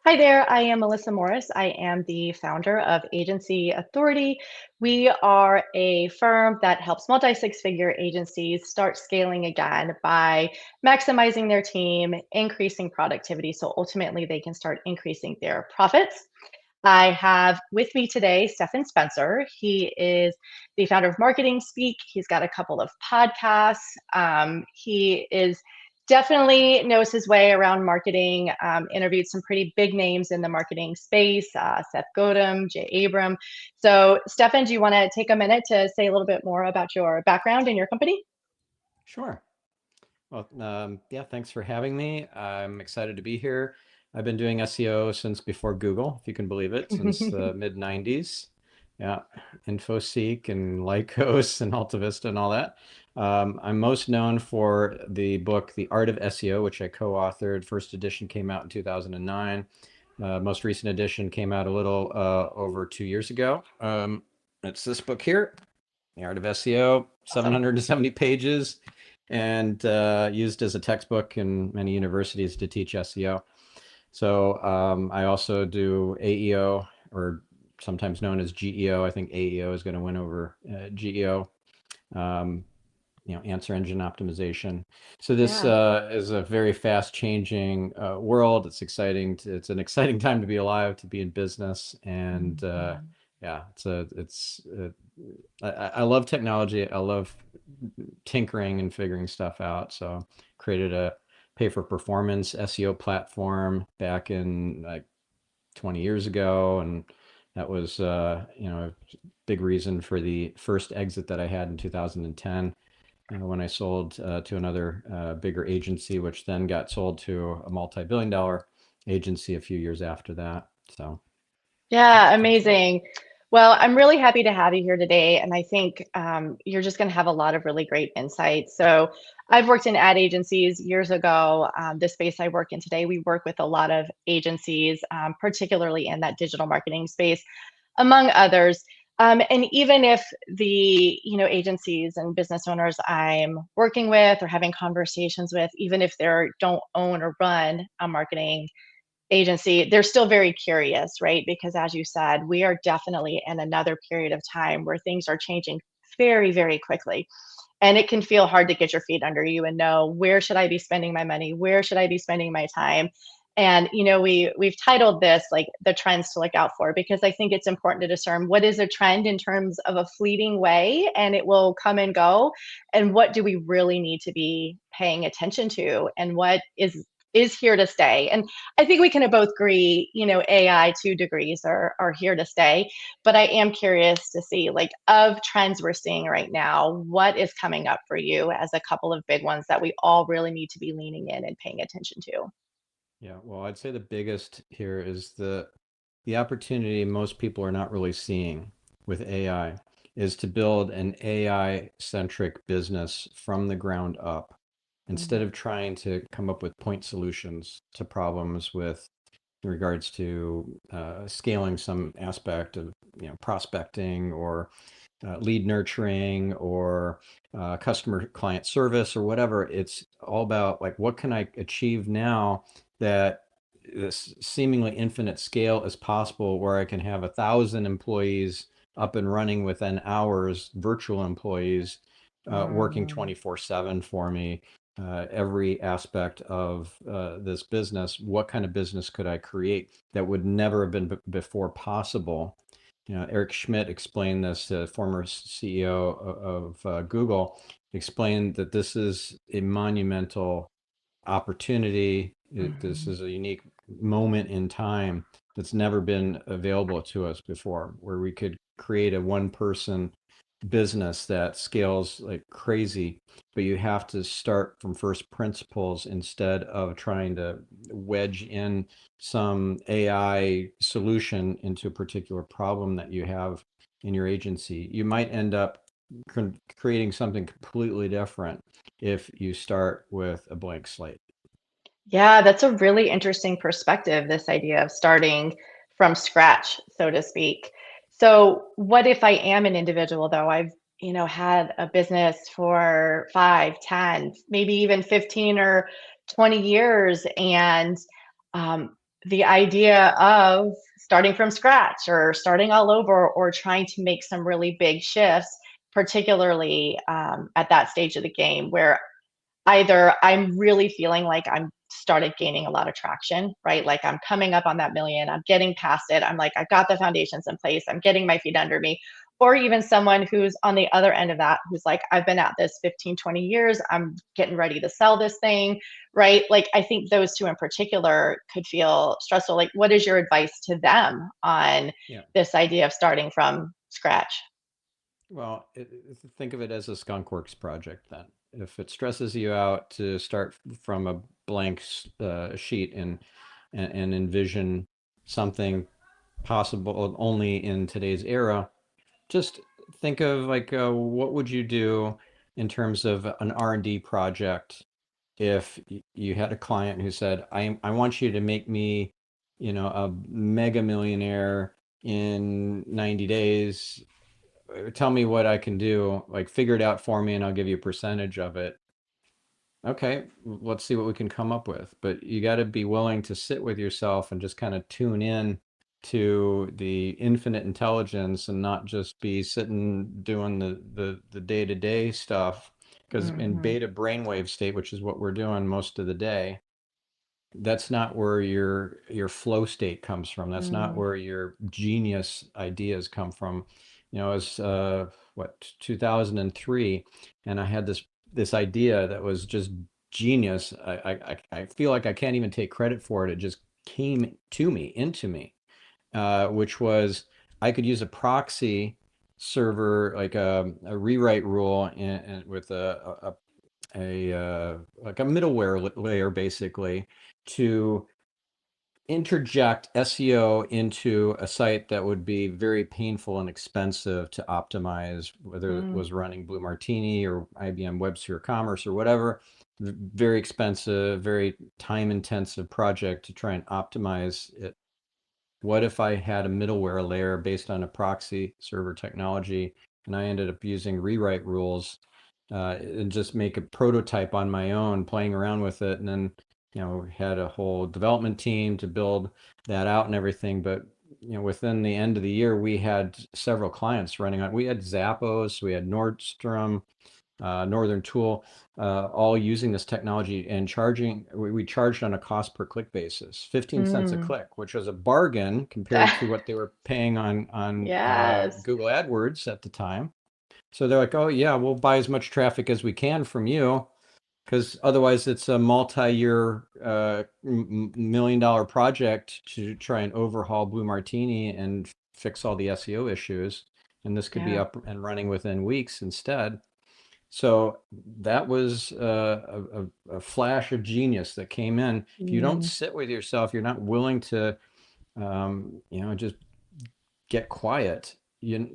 Hi there, I am Melissa Morris. I am the founder of Agency Authority. We are a firm that helps multi six figure agencies start scaling again by maximizing their team, increasing productivity, so ultimately they can start increasing their profits. I have with me today Stephan Spencer. He is the founder of Marketing Speak. He's got a couple of podcasts. He is definitely knows his way around marketing. Interviewed some pretty big names in the marketing space: Seth Godin, Jay Abram. So, Stephan, do you want to take a minute to say a little bit more about your background and your company? Sure. Well, yeah, thanks for having me. I'm excited to be here. I've been doing SEO since before Google, if you can believe it, since the mid 90s. Yeah, InfoSeek and Lycos and AltaVista and all that. I'm most known for the book, The Art of SEO, which I co-authored. First edition came out in 2009. Most recent edition came out a little over 2 years ago. It's this book here, The Art of SEO, Awesome. 770 pages, and used as a textbook in many universities to teach SEO. So I also do AEO, or sometimes known as GEO. I think AEO is going to win over GEO. Um, Answer engine optimization. So this Yeah. is a very fast changing world. It's exciting. It's an exciting time to be alive, to be in business, and yeah, I love technology. I love tinkering and figuring stuff out. So created a pay for performance SEO platform back in like 20 years ago, and that was a big reason for the first exit that I had in 2010 when I sold to another bigger agency, which then got sold to a multi-billion dollar agency a few years after that. So yeah, Yeah, that's me. amazing. Well, I'm really happy to have you here today. And I think you're just going to have a lot of really great insights. So, I've worked in ad agencies years ago. The space I work in today, we work with a lot of agencies, particularly in that digital marketing space, among others. And even if the agencies and business owners I'm working with or having conversations with, even if they don't own or run a marketing agency, they're still very curious, right? Because as you said, we are definitely in another period of time where things are changing very, very quickly. And it can feel hard to get your feet under you and know, where should I be spending my money? Where should I be spending my time? And we've titled this like the trends to look out for, because I think it's important to discern what is a trend in terms of a fleeting way and it will come and go, and what do we really need to be paying attention to, and what is here to stay. And I think we can both agree, AI 2 degrees are here to stay. But I am curious to see, like, of trends we're seeing right now, what is coming up for you as a couple of big ones that we all really need to be leaning in and paying attention to? Yeah, well, I'd say the biggest here is the opportunity most people are not really seeing with AI is to build an AI centric business from the ground up instead Mhm. of trying to come up with point solutions to problems with in regards to scaling some aspect of prospecting or lead nurturing or customer client service or whatever. It's all about like what can I achieve now that this seemingly infinite scale is possible, where I can have 1,000 employees up and running within hours, virtual employees working Mm. 24/7 for me. Every aspect of this business, what kind of business could I create that would never have been before possible? Eric Schmidt explained this, the former CEO of Google, explained that this is a monumental opportunity. This Mhm. is a unique moment in time that's never been available to us before, where we could create a one person business that scales like crazy, but you have to start from first principles instead of trying to wedge in some AI solution into a particular problem that you have in your agency. You might end up creating something completely different if you start with a blank slate. Yeah, that's a really interesting perspective, this idea of starting from scratch, so to speak. So, what if I am an individual, though? I've, had a business for 5, 10, maybe even 15 or 20 years, and um, the idea of starting from scratch or starting all over or trying to make some really big shifts, particularly at that stage of the game where either I'm really feeling like I'm started gaining a lot of traction, right? Like I'm coming up on that million, I'm getting past it. I'm like, I've got the foundations in place, I'm getting my feet under me. Or even someone who's on the other end of that, who's like, I've been at this 15, 20 years, I'm getting ready to sell this thing, right? Like, I think those two in particular could feel stressful. Like, what is your advice to them on Yeah. this idea of starting from scratch? Well, think of it as a skunkworks project then. If it stresses you out to start from a blank sheet and envision something possible only in today's era, just think of like what would you do in terms of an R&D project if you had a client who said, I want you to make me, a mega millionaire in 90 days. Tell me what I can do, like figure it out for me and I'll give you a percentage of it. Okay, let's see what we can come up with. But you got to be willing to sit with yourself and just kind of tune in to the infinite intelligence and not just be sitting doing the day-to-day stuff. Because in Mm-hmm. beta brainwave state, which is what we're doing most of the day, that's not where your flow state comes from. That's not Mm, where your genius ideas come from. It was what 2003, and I had this idea that was just genius. I feel like I can't even take credit for it. It just came to me, into me, which was I could use a proxy server, like a rewrite rule, with like a middleware layer basically to interject SEO into a site that would be very painful and expensive to optimize, whether it mm, was running Blue Martini or IBM WebSphere Commerce or whatever. Very expensive, very time intensive project to try and optimize it. What if I had a middleware layer based on a proxy server technology and I ended up using rewrite rules and just make a prototype on my own, playing around with it, and then had a whole development team to build that out and everything. But within the end of the year, we had several clients running on. We had Zappos, we had Nordstrom, Northern Tool, all using this technology and charging. We charged on a cost per click basis, 15 cents a mm. click, which was a bargain compared to what they were paying on Yes. Google AdWords at the time. So they're like, oh yeah, we'll buy as much traffic as we can from you, because otherwise it's a multi-year $1 million project to try and overhaul Blue Martini and fix all the SEO issues. And this could be Yeah. up and running within weeks instead. So that was a flash of genius that came in. If you don't Mm. sit with yourself, you're not willing to, just get quiet.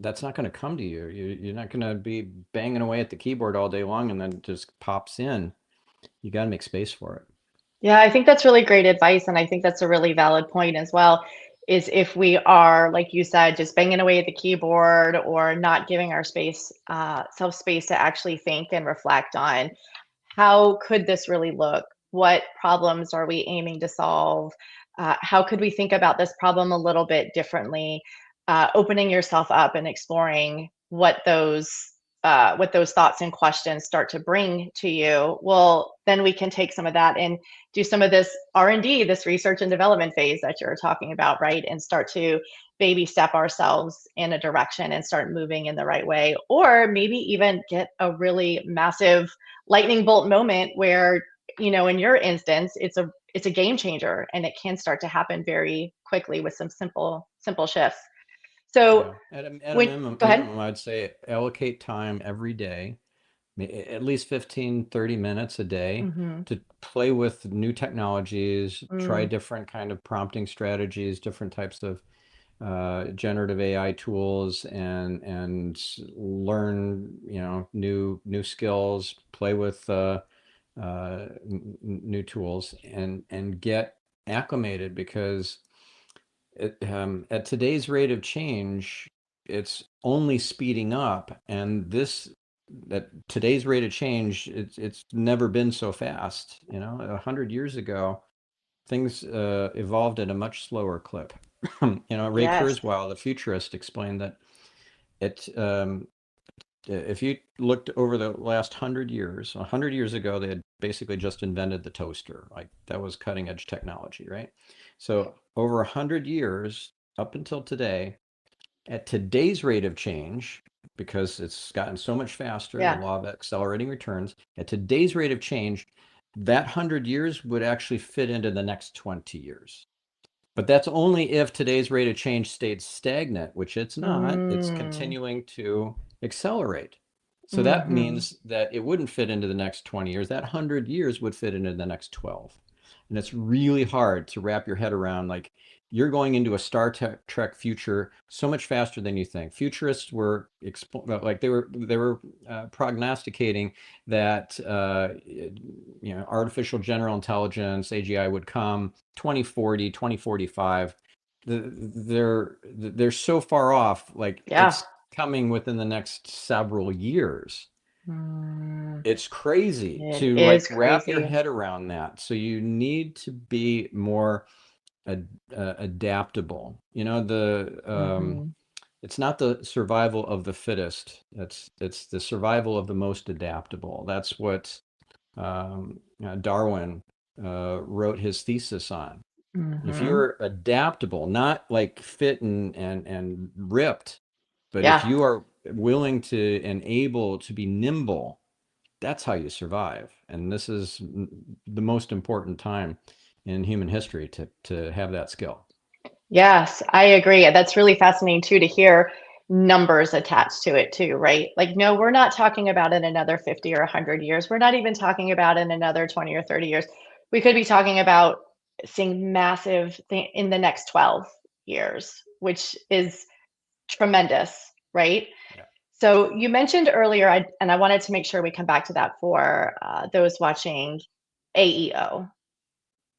That's not going to come to you. You're not going to be banging away at the keyboard all day long and then it just pops in. You got to make space for it. Yeah, I think that's really great advice. And I think that's a really valid point as well. Is if we are, like you said, just banging away at the keyboard or not giving our self space to actually think and reflect on how could this really look? What problems are we aiming to solve? How could we think about this problem a little bit differently? Opening yourself up and exploring what those thoughts and questions start to bring to you. Well, then we can take some of that and do some of this R&D, this research and development phase that you're talking about, right? And start to baby step ourselves in a direction and start moving in the right way, or maybe even get a really massive lightning bolt moment where, in your instance, it's a game changer and it can start to happen very quickly with some simple shifts. So Yeah. At a when minimum, go ahead. I'd say allocate time every day, at least 15, 30 minutes a day Hmm. to play with new technologies, try Mm, different kind of prompting strategies, different types of generative AI tools, and learn new skills, play with new tools, and get acclimated because at today's rate of change, it's only speeding up, and this at today's rate of change, it's never been so fast. 100 years ago, things evolved at a much slower clip. Ray Yes. Kurzweil, the futurist, explained that it if you looked over the last 100 years, 100 years ago, they had basically just invented the toaster. Like that was cutting edge technology, right? So over 100 years up until today, at today's rate of change, because it's gotten so much faster, the Yeah. law of accelerating returns, at today's rate of change, that 100 years would actually fit into the next 20 years. But that's only if today's rate of change stayed stagnant, which it's not. It's Mm. continuing to accelerate. So that Hmm. means that it wouldn't fit into the next 20 years. That 100 years would fit into the next 12. And it's really hard to wrap your head around like you're going into a Trek future so much faster than you think. Futurists were like they were prognosticating that artificial general intelligence AGI would come 2040, 2045. They're so far off, like Yeah. it's coming within the next several years. Mm. It's crazy It to like is wrap your crazy. head around that. So you need to be more adaptable. Hmm. It's not the survival of the fittest. It's the survival of the most adaptable. That's what Darwin wrote his thesis on. If Hmm. you're adaptable, not like fit and ripped, but if Yeah. you are willing to and able to be nimble, that's how you survive. And this is the most important time in human history to have that skill. Yes, I agree. That's really fascinating too to hear numbers attached to it too, right? Like, no, we're not talking about in another 50 or 100 years. We're not even talking about in another 20 or 30 years. We could be talking about seeing massive thing in the next 12 years, which is tremendous, right? Yeah. So you mentioned earlier, and I wanted to make sure we come back to that for those watching AEO.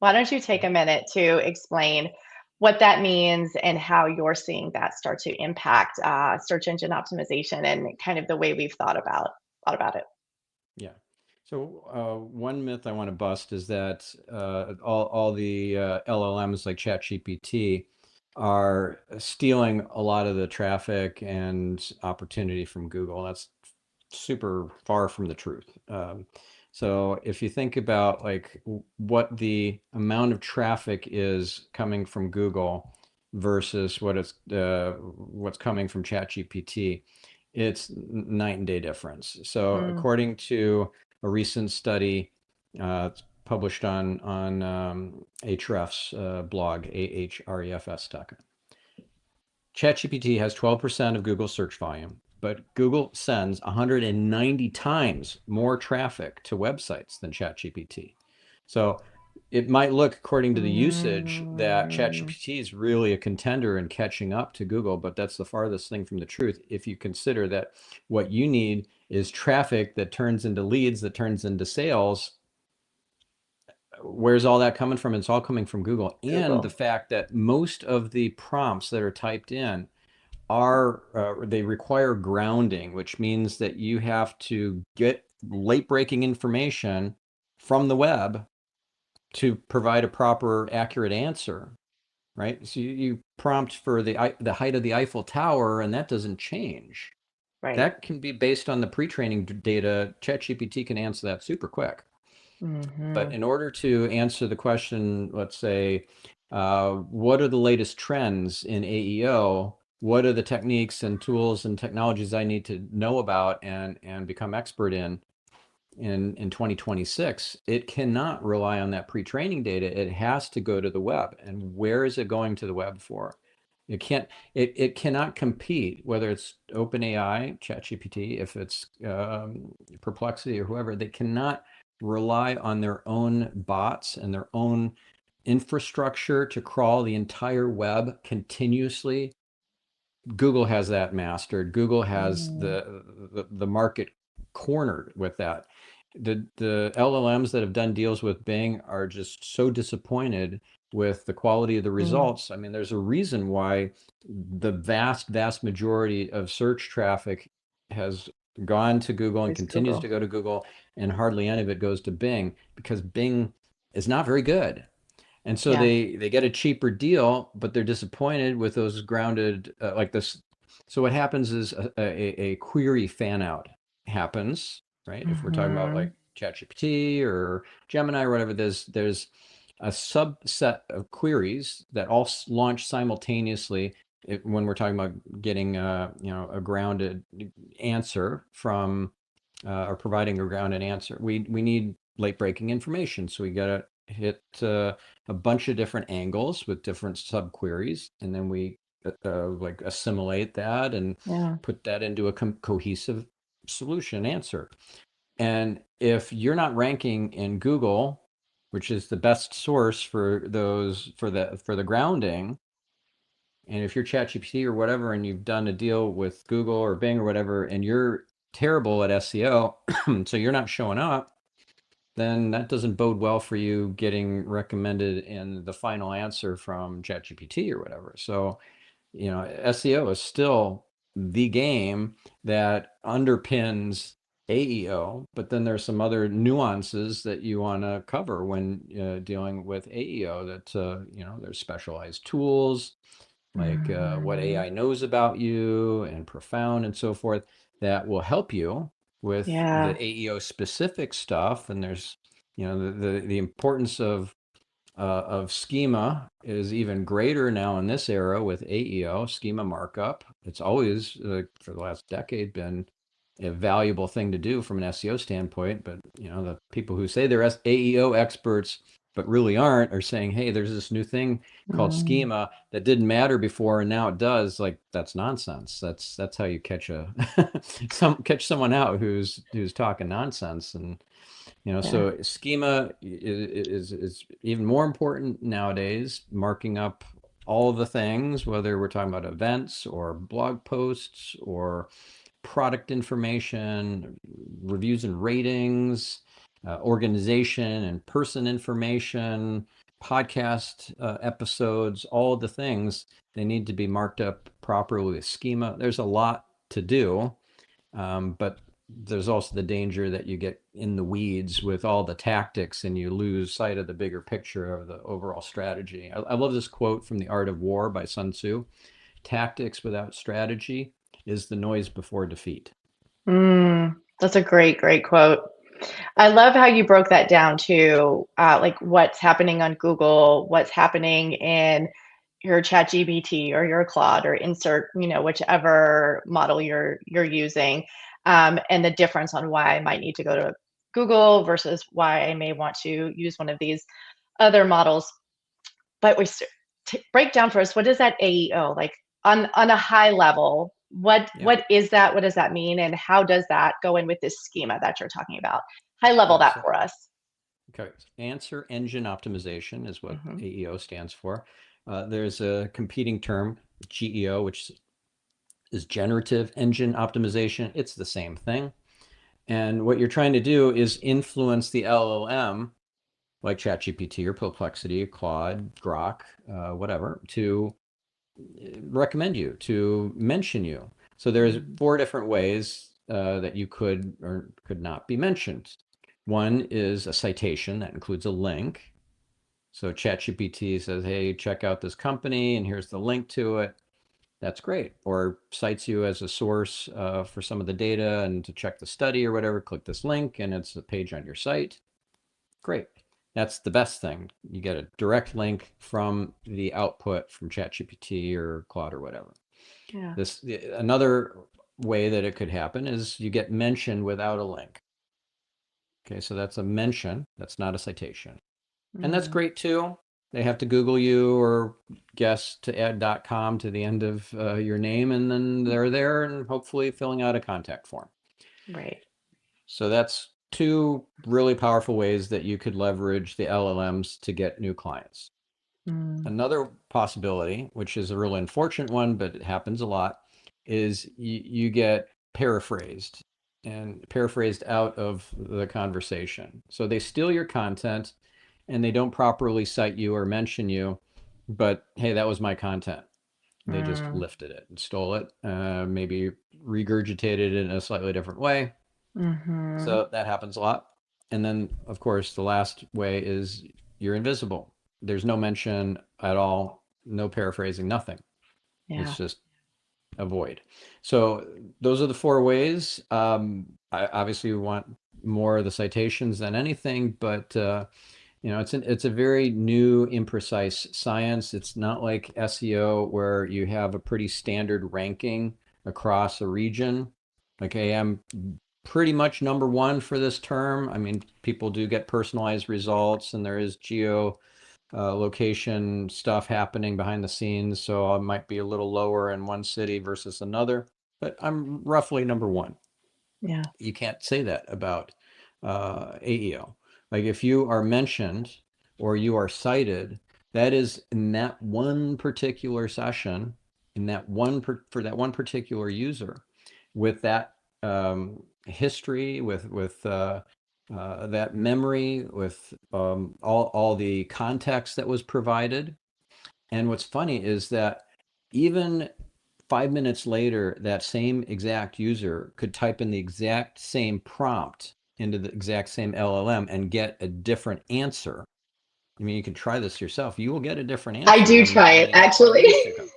Why don't you take a minute to explain what that means and how you're seeing that start to impact search engine optimization and kind of the way we've thought about it? Yeah. So one myth I want to bust is that all the LLMs like ChatGPT are stealing a lot of the traffic and opportunity from Google. That's super far from the truth. So if you think about like what the amount of traffic is coming from Google versus what's coming from ChatGPT, it's night and day difference. So Mm, according to a recent study it's published on Ahrefs blog, ahrefs.com. ChatGPT has 12% of Google's search volume, but Google sends 190 times more traffic to websites than ChatGPT. So it might look, according to the usage, that mm, ChatGPT is really a contender in catching up to Google, but that's the farthest thing from the truth. If you consider that what you need is traffic that turns into leads, that turns into sales, where's all that coming from? It's all coming from Google. And the Google. fact that most of the prompts that are typed in they require grounding, which means that you have to get late breaking information from the web to provide a proper accurate answer, right? So you prompt for the height of the Eiffel Tower and that doesn't change. Right. That can be based on the pre-training data. ChatGPT can answer that super quick. But Hmm. in order to answer the question, let's say, what are the latest trends in AEO? What are the techniques and tools and technologies I need to know about and become expert in 2026? It cannot rely on that pre-training data. It has to go to the web. And where is it going to the web for? It cannot compete, whether it's OpenAI, ChatGPT, if it's Perplexity or whoever, they cannot rely on their own bots and their own infrastructure to crawl the entire web continuously. Google has that mastered. Google has Mm, the market cornered with that. The LLMs that have done deals with Bing are just so disappointed with the quality of the mm. results. I mean, there's a reason why the vast majority of search traffic has gone to Google and It's continues Google. to go to Google, and hardly any of it goes to Bing because Bing is not very good. And so Yeah. they get a cheaper deal, but they're disappointed with those grounded like this. So what happens is a query fan out happens, right? If we're talking about Hmm. like ChatGPT or Gemini or whatever, there's a subset of queries that all launch simultaneously when we're talking about getting a grounded answer from or providing a grounded answer. We need late breaking information, so we got to hit a bunch of different angles with different subqueries, and then we like assimilate that and Yeah. put that into a cohesive solution answer. And if you're not ranking in Google, which is the best source for those for the grounding, and if you're ChatGPT or whatever, and you've done a deal with Google or Bing or whatever, and you're terrible at SEO, so you're not showing up, then that doesn't bode well for you getting recommended in the final answer from ChatGPT or whatever. So, SEO is still the game that underpins AEO, but then there's some other nuances that you want to cover when dealing with AEO that, there's specialized tools like what Hmm. AI knows about you and profound and so forth that will help you with the Yeah. AEO specific stuff. And there's, the importance of schema is even greater now in this era with AEO, schema markup. It's always, for the last decade, been a valuable thing to do from an SEO standpoint. But, the people who say they're AEO experts but really aren't are saying, hey, there's this new thing called Mm. schema that didn't matter before and now it does. Like, that's nonsense. That's how you catch catch someone out who's talking nonsense. And Yeah. so schema is even more important nowadays, marking up all the things, whether we're talking about events or blog posts or product information, reviews and ratings, organization and person information, podcast episodes, all of the things, they need to be marked up properly with schema. There's a lot to do, but there's also the danger that you get in the weeds with all the tactics and you lose sight of the bigger picture of the overall strategy. I love this quote from The Art of War by Sun Tzu. Tactics without strategy is the noise before defeat. That's a great, great quote. I love how you broke that down to like what's happening on Google, what's happening in your ChatGPT or your Claude or insert, whichever model you're using, and the difference on why I might need to go to Google versus why I may want to use one of these other models. But break down for us, what is that AEO like on a high level? What Yeah. what is that? What does that mean? And how does that go in with this schema that you're talking about? High level Yeah. that So, for us. okay. Answer engine optimization is what Hmm. AEO stands for. There's a competing term, GEO, which is generative engine optimization. It's the same thing. And what you're trying to do is influence the LLM, like ChatGPT or Perplexity, Claude, Grok, whatever, to recommend you, to mention you. So there's four different ways that you could or could not be mentioned. One is a citation that includes a link. So ChatGPT says, hey, check out this company, and here's the link to it. That's great. Or cites you as a source for some of the data and to check the study or whatever, click this link and it's a page on your site. Great. That's the best thing. You get a direct link from the output from ChatGPT or Claude or whatever. Yeah. Another way that it could happen is you get mentioned without a link. Okay, so that's a mention. That's not a citation. And that's Mm. great too. They have to Google you or guess to add .com to the end of your name, and then they're there and hopefully filling out a contact form. Right. So that's two really powerful ways that you could leverage the LLMs to get new clients. Mm. Another possibility, which is a real unfortunate one, but it happens a lot, is you get paraphrased and paraphrased out of the conversation. So they steal your content and they don't properly cite you or mention you, but hey, that was my content. They just Mm. lifted it and stole it, maybe regurgitated it in a slightly different way. Hmm. So that happens a lot. And then, of course, the last way is you're invisible. there's no mention at all, no paraphrasing, nothing. It's Yeah. just avoid. So those are the four ways. Obviously, we want more of the citations than anything, but it's a very new, imprecise science. It's not like SEO where you have a pretty standard ranking across a region. Like, hey, I'm pretty much number one for this term. I mean, people do get personalized results, and there is geo location stuff happening behind the scenes. So I might be a little lower in one city versus another, but I'm roughly number one. Yeah. You can't say that about AEO. Like if you are mentioned or you are cited, that is in that one particular session, in that for that one particular user, with that history, with that memory, with all the context that was provided. And what's funny is that even 5 minutes later, that same exact user could type in the exact same prompt into the exact same LLM and get a different answer. I mean, you can try this yourself. You will get a different I answer do than try than it you did five actually. minutes ago.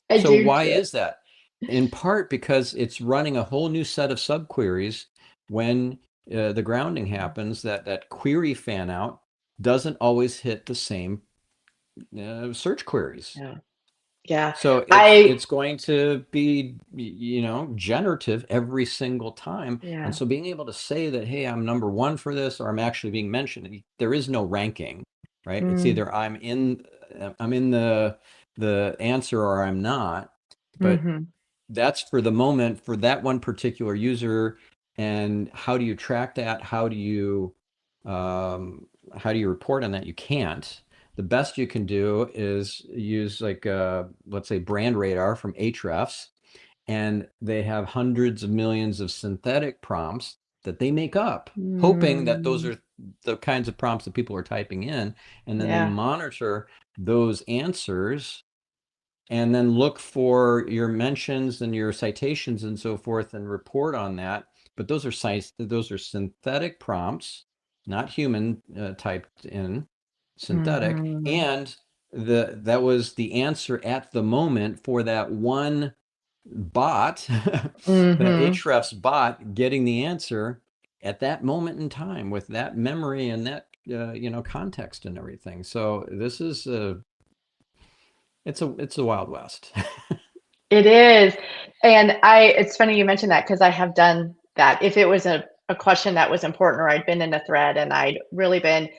I So do why try it. is that? In part because it's running a whole new set of subqueries when the grounding happens. That query fan out doesn't always hit the same search queries. Yeah. Yeah. So it's I it's going to be, generative every single time. And yeah. so being able to say that, hey, I'm number one for this, or I'm actually being mentioned, there is no ranking, right? It's Mm, either I'm in the answer or I'm not. But mm-hmm. that's for the moment for that one particular user. And how do you track that? Um, how do you report on that? You can't. The best you can do is use like let's say brand radar from Ahrefs, and they have hundreds of millions of synthetic prompts that they make up, hoping that those Mm, are the kinds of prompts that people are typing in, and then they yeah. monitor those answers and then look for your mentions and your citations and so forth and report on that. But those are synthetic prompts, not human typed in, synthetic, Mm-hmm. and that was the answer at the moment for that one bot, that Mm-hmm. Ahrefs bot getting the answer at that moment in time with that memory and that context and everything. So this is it's a wild west. It is. And it's funny you mentioned that because I have done that. If it was a question that was important or I'd been in a thread and I'd really been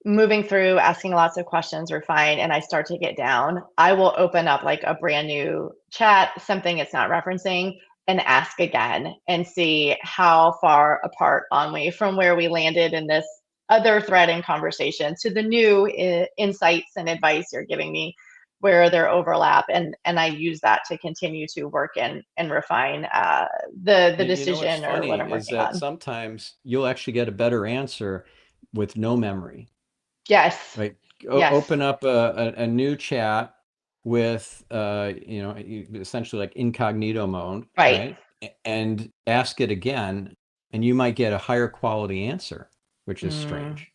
moving through, asking lots of questions, refine, and I start to get down, I will open up like a brand new chat, something it's not referencing, and ask again and see how far apart are we from where we landed in this other thread in conversation to the new insights and advice you're giving me, where there overlap, and I use that to continue to work and refine the You know what's decision or what funny I'm is working that on. sometimes you'll actually get a better answer with no memory, Yes. right? Yes. Open up a new chat with essentially like incognito mode, Right. right? And ask it again, and you might get a higher quality answer, which is Mm. strange.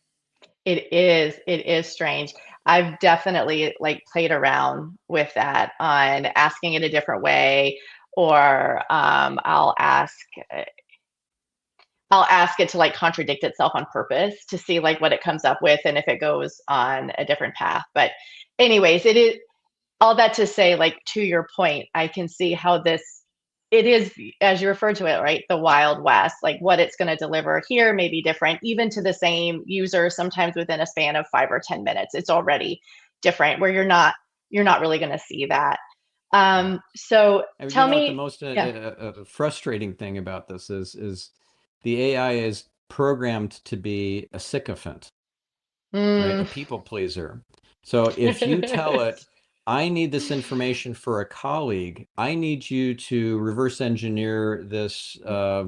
It is strange. I've definitely like played around with that on asking it a different way, or I'll ask it to like contradict itself on purpose to see like what it comes up with and if it goes on a different path. But anyways, it is all that to say, like to your point, I can see how this it is, as you referred to it, right? The Wild West, like what it's going to deliver here may be different, even to the same user, sometimes within a span of 5 or 10 minutes. It's already different where you're not really going to see that. Yeah. So And you tell know what the me, most yeah. frustrating thing about this is the AI is programmed to be a sycophant, right? A Mm. people pleaser. So if you tell it, I need this information for a colleague, I need you to reverse engineer this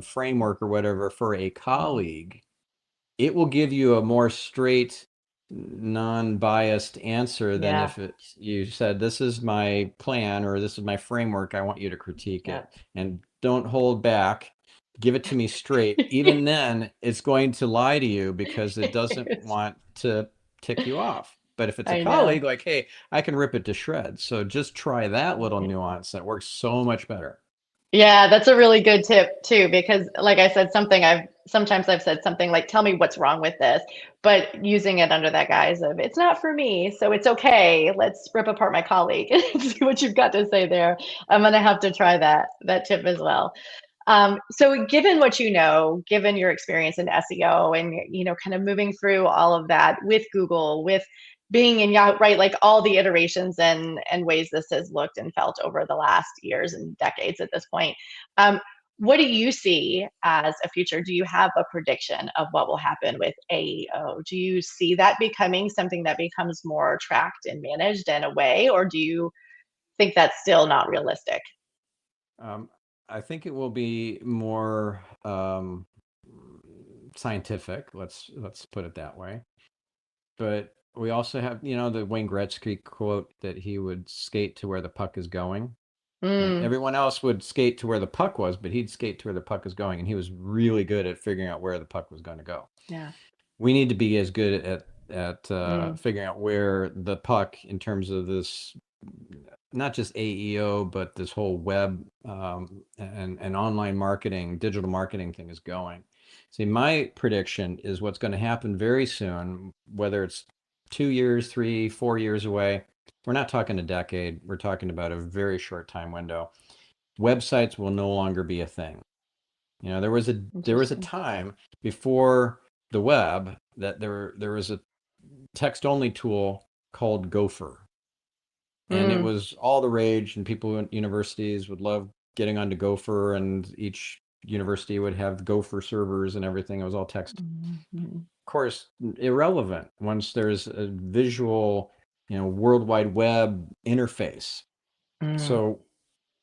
framework or whatever for a colleague, it will give you a more straight, non-biased answer than Yeah. if you said, this is my plan or this is my framework, I want you to critique Yeah. it. And don't hold back. Give it to me straight. Even then, it's going to lie to you because it doesn't want to tick you off. But if it's a I know. colleague, like, hey, I can rip it to shreds. So just try that little nuance that works so much better. Yeah, that's a really good tip too, because like I said, sometimes I've said something like, tell me what's wrong with this, but using it under that guise of it's not for me, so it's okay. Let's rip apart my colleague and see what you've got to say there. I'm gonna have to try that tip as well. So given what you know, given your experience in SEO and kind of moving through all of that with Google, with being in Yahoo, right? Like all the iterations and ways this has looked and felt over the last years and decades at this point. Um, what do you see as a future? Do you have a prediction of what will happen with AEO? Do you see that becoming something that becomes more tracked and managed in a way, or do you think that's still not realistic? Um, I think it will be more scientific. Let's put it that way. But we also have, the Wayne Gretzky quote that he would skate to where the puck is going. And Mm, everyone else would skate to where the puck was, but he'd skate to where the puck is going. And he was really good at figuring out where the puck was going to go. yeah. We need to be as good at Mm, figuring out where the puck in terms of this, not just AEO, but this whole web and online marketing, digital marketing thing is going. See, my prediction is what's going to happen very soon, whether it's 2 years, 3, 4 years away. We're not talking a decade. We're talking about a very short time window. Websites will no longer be a thing. There was a interesting. time before the web that there was a text only tool called Gopher, and it Mm, was all the rage, and people at universities would love getting onto Gopher, and each university would have Gopher servers and everything. It was all text. mhm, Of course, irrelevant once there's a visual, World Wide Web interface. mm, So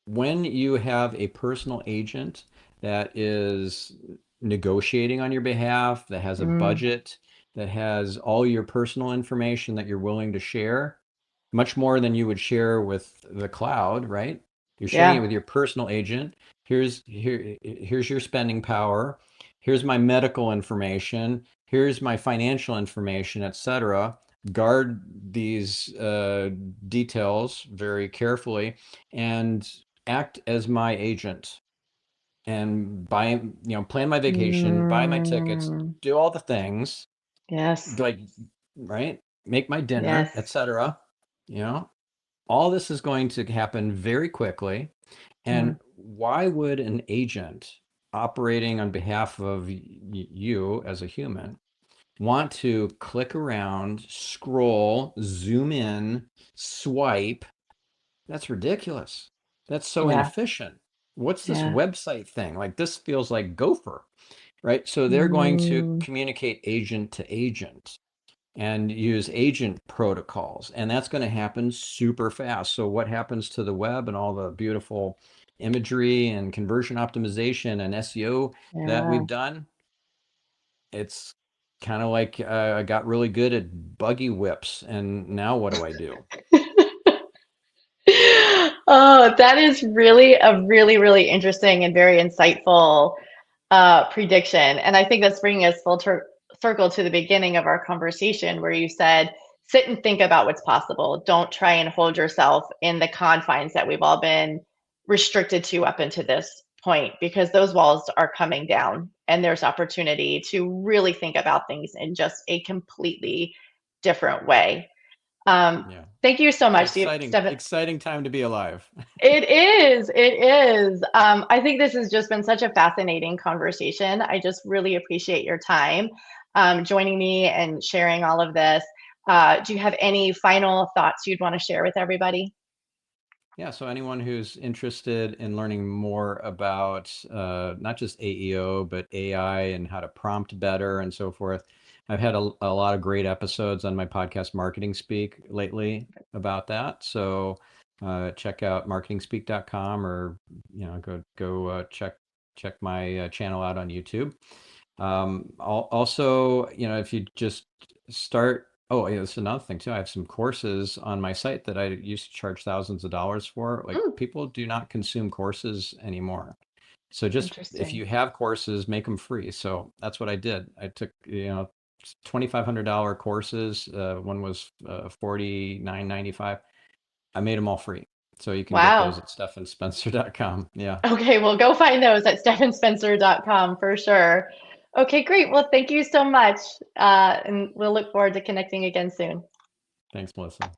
when you have a personal agent that is negotiating on your behalf, that has a mm. budget, that has all your personal information that you're willing to share, much more than you would share with the cloud, right? You're sharing it Yeah, with your personal agent. Here's your spending power. Here's my medical information. Here's my financial information, etc. Guard these details very carefully and act as my agent and plan my vacation, buy my tickets, mm, do all the things, yes, like, right? Make my dinner, yes, etc. You know, all this is going to happen very quickly. And mm, why would an agent operating on behalf of you as a human want to click around, scroll, zoom in, swipe? That's ridiculous. That's so yeah, inefficient. What's this yeah, website thing? Like, this feels like Gopher, right? So they're going to mm, communicate agent to agent and use agent protocols. And that's going to happen super fast. So what happens to the web and all the beautiful imagery and conversion optimization and SEO that yeah. we've done? It's kind of like I got really good at buggy whips, and now what do I do? Oh, that is really a really interesting and very insightful prediction. And I think that's bringing us circle to the beginning of our conversation where you said, sit and think about what's possible. Don't try and hold yourself in the confines that we've all been restricted to up until this point, because those walls are coming down and there's opportunity to really think about things in just a completely different way. Um, Yeah. thank you so It's much, exciting, Stephen. exciting time to be alive. It is. It is. I think this has just been such a fascinating conversation. I just really appreciate your time joining me and sharing all of this. Do you have any final thoughts you'd want to share with everybody? Yeah, so anyone who's interested in learning more about not just AEO, but AI and how to prompt better and so forth, I've had a lot of great episodes on my podcast, Marketing Speak, lately about that. So check out marketingspeak.com, or go check my channel out on YouTube. Also, if you just start, oh, yeah, that's another thing too. I have some courses on my site that I used to charge thousands of dollars for. Like, Mm, people do not consume courses anymore. So just if interesting. you have courses, make them free. So that's what I did. I took, $2,500 courses. One was 49.95. I made them all free. So you can get those Wow. at stephanspencer.com. Yeah. Okay, well, go find those at stephanspencer.com for sure. Okay, great. Well, thank you so much. And we'll look forward to connecting again soon. Thanks, Melissa.